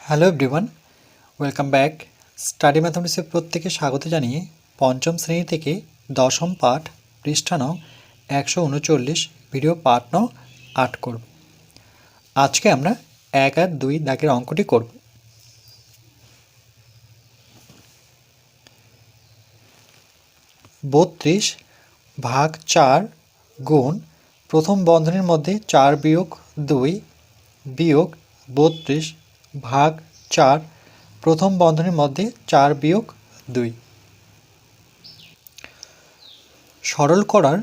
Hello everyone, welcome back. Study ম্যাথমেটিক্সে প্রত্যেকে স্বাগত জানিয়ে পঞ্চম শ্রেণী থেকে দশম পাঠ পৃষ্ঠা নং 139 ভিডিও পাঠ নং 8 করব। আজকে আমরা 1 আর 2 দাগের অঙ্কটি করব। বত্রিশ ভাগ 4 গুণ প্রথম বন্ধনীর মধ্যে 4 বিয়োগ 2 বিয়োগ 32 ভাগ 4 প্রথম বন্ধনীর মধ্যে 4 বিয়োগ 2। সরল করার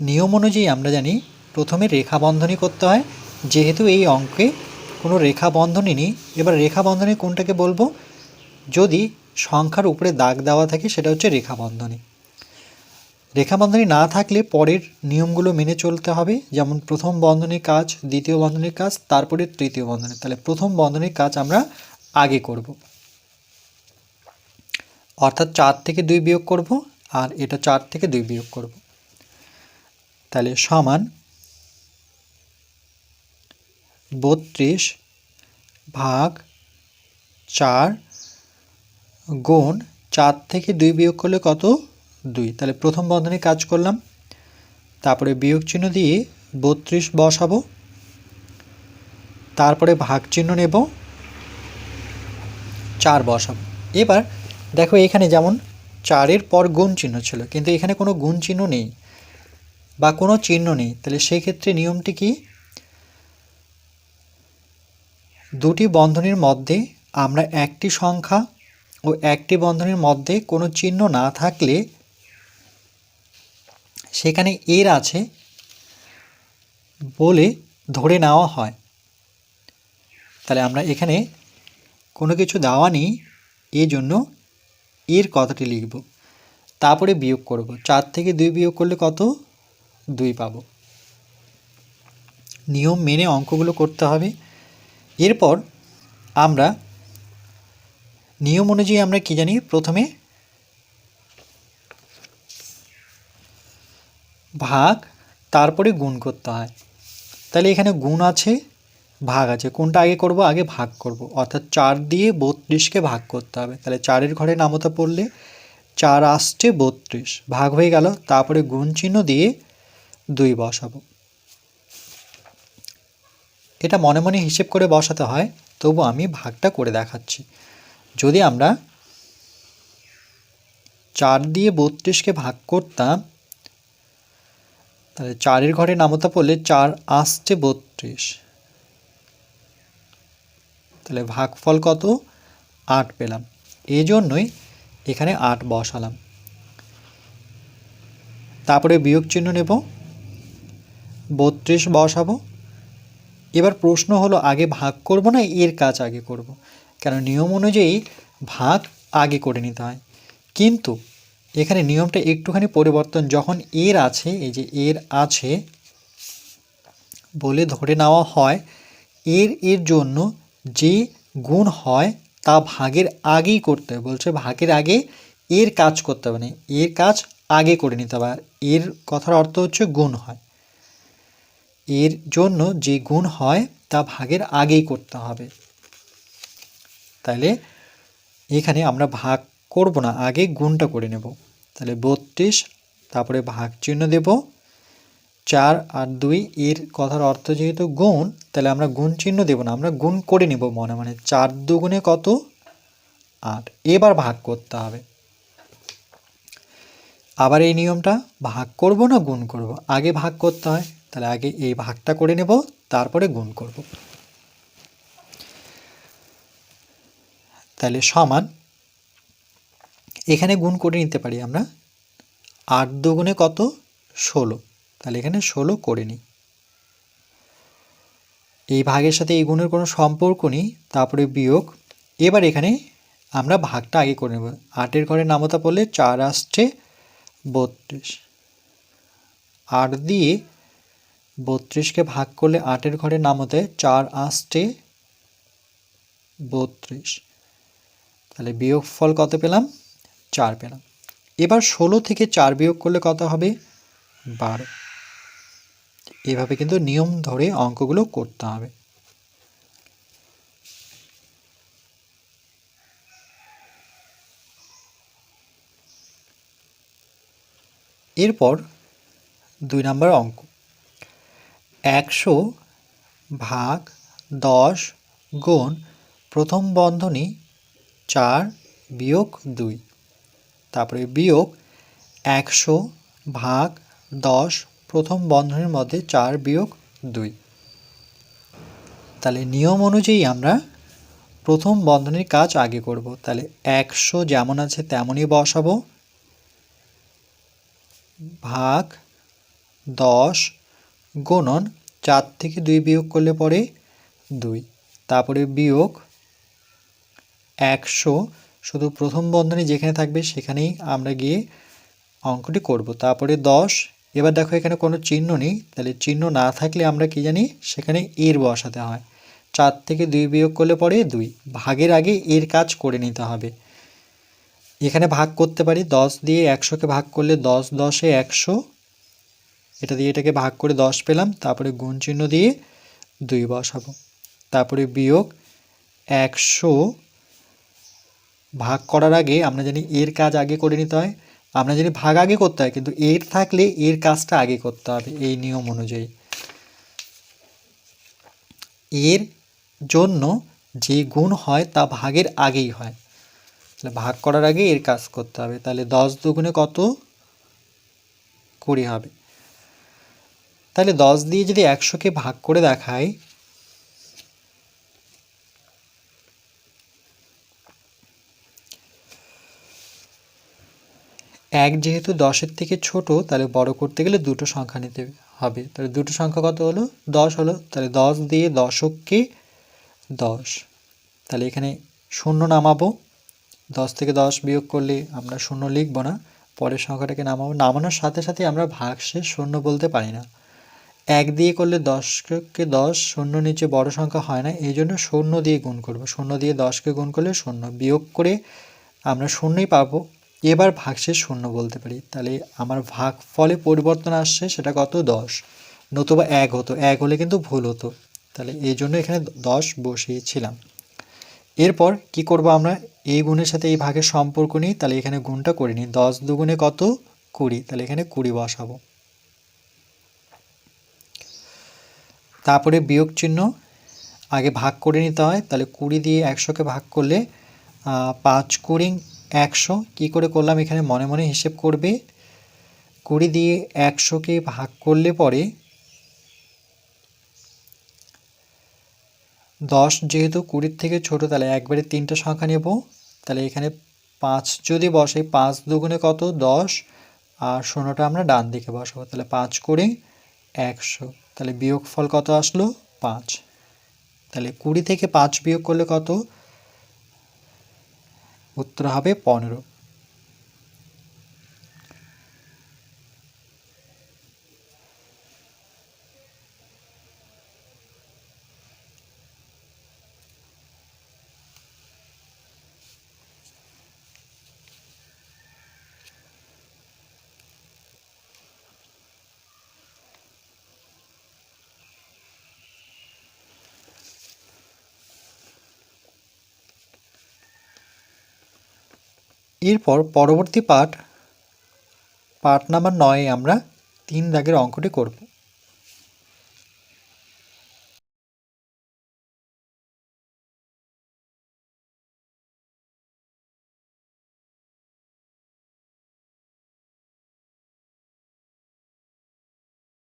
নিয়ম অনুযায়ী আমরা জানি প্রথমে রেখা বন্ধনী করতে হয়। যেহেতু এই অঙ্কে কোনো রেখা বন্ধনী নেই, এবার রেখা বন্ধনী কোনটাকে বলবো? যদি সংখ্যার উপরে দাগ দেওয়া থাকে সেটা হচ্ছে রেখা বন্ধনী। রেখা বন্ধনী না থাকলে পরের নিয়মগুলো মেনে চলতে হবে, যেমন প্রথম বন্ধনীর কাজ, দ্বিতীয় বন্ধনীর কাজ, তারপরে তৃতীয় বন্ধনী। তাহলে প্রথম বন্ধনীর কাজ আমরা আগে করব, অর্থাৎ 4 থেকে 2 বিয়োগ করব, আর এটা 4 থেকে 2 বিয়োগ করব। তাহলে সমান 32 ভাগ 4 গুণ 4 থেকে 2 বিয়োগ করলে কত? 2। তাহলে প্রথম বন্ধনী কাজ করলাম, তারপরে বিয়োগ চিহ্ন দিয়ে 32 বসাবো, তারপরে ভাগ চিহ্ন নেব, 4 বসাবো। এবার দেখো এখানে যেমন 4-এর পর গুণ চিহ্ন ছিল, কিন্তু এখানে কোনো গুণ চিহ্ন নেই বা কোনো চিহ্ন নেই। তাহলে সেই ক্ষেত্রে নিয়মটি কি? দুটি বন্ধনীর মধ্যে আমরা একটি সংখ্যা ও একটি বন্ধনীর মধ্যে কোনো চিহ্ন না থাকলে সেখানে এর আছে বলে ধরে নেওয়া হয়। তাহলে আমরা এখানে কোনো কিছু দেওয়া নেই, এই জন্য এর কথাটি লিখব, তারপরে বিয়োগ করব। 4 থেকে 2 বিয়োগ করলে কত? 2 পাবো। নিয়ম মেনে অঙ্কগুলো করতে হবে। এরপর আমরা নিয়ম অনুযায়ী আমরা কি জানি? প্রথমে ভাগ, তারপরে গুণ করতে হয়। তাহলে এখানে গুণ আছে, ভাগ আছে, কোনটা আগে করব? আগে ভাগ করব, অর্থাৎ 4 দিয়ে 32কে ভাগ করতে হবে। তাহলে 4-এর ঘরে নামতা পড়লে 4 আসছে 32, ভাগ হয়ে গেল, তারপরে গুণ চিহ্ন দিয়ে 2 বসাবো। এটা মনে মনে হিসেব করে বসাতে হয়, তবু আমি ভাগটা করে দেখাচ্ছি। যদি আমরা 4 দিয়ে 32কে ভাগ করতাম, তাহলে 4-এর ঘরে নামতা পড়লে 4 আসছে 32, তাহলে ভাগফল কত? 8 পেলাম। এই জন্যই এখানে 8 বসালাম, তারপরে বিয়োগ চিহ্ন নেব, 32 বসাবো। এবার প্রশ্ন হলো আগে ভাগ করব না এর কাজ আগে করব? কেন নিয়ম অনুযায়ী ভাগ আগে করে নিতে হয়, কিন্তু এখানে নিয়মটা একটুখানি পরিবর্তন। যখন এর আছে, এই যে এর আছে বলে ধরে নেওয়া হয়, এর জন্য যে গুণ হয় তা ভাগের আগেই করতে হবে। বলছে ভাগের আগে এর কাজ করতে হবে না, এর কাজ আগে করে নিতে হবে। এর কথার অর্থ হচ্ছে গুণ হয়, এর জন্য যে গুণ হয় তা ভাগের আগেই করতে হবে। তাহলে এখানে আমরা ভাগ করব না, আগে গুণটা করে নেব। তাহলে 32, তারপরে ভাগ চিহ্ন দেব, 4 আর 2, এর কথার অর্থ যেহেতু গুণ, তাহলে আমরা গুণ চিহ্ন দেব না, আমরা গুণ করে নেব মনে মনে। 4 দুগুণে কত? 8। এবার ভাগ করতে হবে। আবার এই নিয়মটা ভাগ করব না গুণ করব? আগে ভাগ করতে হয়, তাহলে আগে এই ভাগটা করে নেব, তারপরে গুণ করব। তাহলে সমান, এখানে গুণ করে নিতে পারি আমরা, 8 দুগুণে কত? 16, তাহলে এখানে 16 করে নিই। এই ভাগের সাথে এই গুণের কোনো সম্পর্ক নেই, তারপরে বিয়োগ। এবার এখানে আমরা ভাগটা আগে করে নেব। 8-এর ঘরে নামতা পড়লে 4 আসছে 32, 8 দিয়ে 32কে ভাগ করলে 8-এর ঘরে নামতে 4 আসছে 32, তাহলে বিয়োগ ফল কত পেলাম? 4 পেলাম। এবার 16 থেকে 4 বিয়োগ করলে কত হবে? 12। এভাবে কিন্তু নিয়ম ধরে অঙ্কগুলো করতে হবে। এরপর 2 নম্বর অঙ্ক, 100 ভাগ 10 গুণ প্রথম বন্ধনী 4 বিয়োগ 2, তারপরে বিয়োগ 100 ভাগ 10 প্রথম বন্ধনীর মধ্যে 4 বিয়োগ 2। তাহলে নিয়ম অনুযায়ী আমরা প্রথম বন্ধনীর কাজ আগে করব। তাহলে 100 যেমন আছে তেমনই বসাবো, ভাগ 10 গুণন 4 থেকে 2 বিয়োগ করলে পরে 2, তারপরে বিয়োগ 100, শুধু প্রথম বন্ধনী যেখানে থাকবে সেখানেই আমরা গিয়ে অঙ্কটি করব। তারপরে 10, এবার দেখো এখানে কোনো চিহ্ন নেই, তাহলে চিহ্ন না থাকলে আমরা কি জানি সেখানে এর বসাতে হয়। 4 থেকে 2 বিয়োগ করলে পরে 2, ভাগের আগে এর কাজ করে নিতে হবে। এখানে ভাগ করতে পারি, 10 দিয়ে 100কে ভাগ করলে 10 10-এ 100, এটা দিয়ে এটাকে ভাগ করে 10 পেলাম, তারপরে গুণ চিহ্ন দিয়ে 2 বসাবো, তারপরে বিয়োগ 100 ভাগ করার আগে আমরা জানি এর কাজ আগে করে নিতে হয়, আমরা জানি ভাগ আগে করতে হয়, কিন্তু এর থাকলে এর কাজটা আগে করতে হবে এই নিয়ম অনুযায়ী। এর জন্য যে গুণ হয় তা ভাগের আগেই হয়, তাহলে ভাগ করার আগে এর কাজ করতে হবে। তাহলে 10 দুগুণে কত? 20 হবে। তাহলে 10 দিয়ে যদি 100কে ভাগ করে দেখাই, এক যেহেতু 10-এর থেকে ছোট, তাহলে বড় করতে গেলে দুটো সংখ্যা নিতে হবে। তাহলে দুটো সংখ্যা কত হলো? 10 হলো। তাহলে 10 দিয়ে দশককে 10, তাহলে এখানে শূন্য নামাবো, 10 থেকে 10 বিয়োগ করলে আমরা শূন্য লিখব না, পরের সংখ্যাটাকে নামাবো। নামানোর সাথে সাথে আমরা ভাগশেষ শূন্য বলতে পারি না, 1 দিয়ে করলে 10কে 10, শূন্য নিচে বড় সংখ্যা হয় না, এই জন্য শূন্য দিয়ে গুণ করব। শূন্য দিয়ে 10কে গুণ করলে শূন্য, বিয়োগ করে আমরা শূন্যই পাবো। এবার ভাগশেষ শূন্য বলতে পারি। তাহলে আমার ভাগ ফলে পরিবর্তন আসছে, সেটা কত? 10, নতুবা 1 হতো, 1 হলে কিন্তু ভুল হতো, তাহলে এই জন্য এখানে 10 বসিয়েছিলাম। এরপর কি করব আমরা? এই গুণের সাথে এই ভাগের সম্পর্ক নিই, তাহলে এখানে গুণটা করে নিই। 10 দুগুণে কত? 20, তাহলে এখানে 20 বসাবো, তারপরে বিয়োগ চিহ্ন, আগে ভাগ করে নিতে হয়। তাহলে 20 দিয়ে 100কে ভাগ করলে 5 20 100, কী করে করলাম এখানে মনে মনে হিসেব করবে। 20 দিয়ে 100কে ভাগ করলে পরে 10 যেহেতু 20-র থেকে ছোট, তাহলে একবারে 3টা সংখ্যা নেব। তাহলে এখানে 5 যদি বসে, 5 দুগুণে কত? 10, আর শূন্যটা আমরা ডান দিকে বসাবো। তাহলে 5 করে 100, তাহলে বিয়োগফল কত আসলো? 5। তাহলে 20 থেকে 5 বিয়োগ করলে কত? উত্তর হবে 15। এরপর পরবর্তী পার্ট নাম্বার 9 আমরা 3 দাগের অঙ্কটি করব।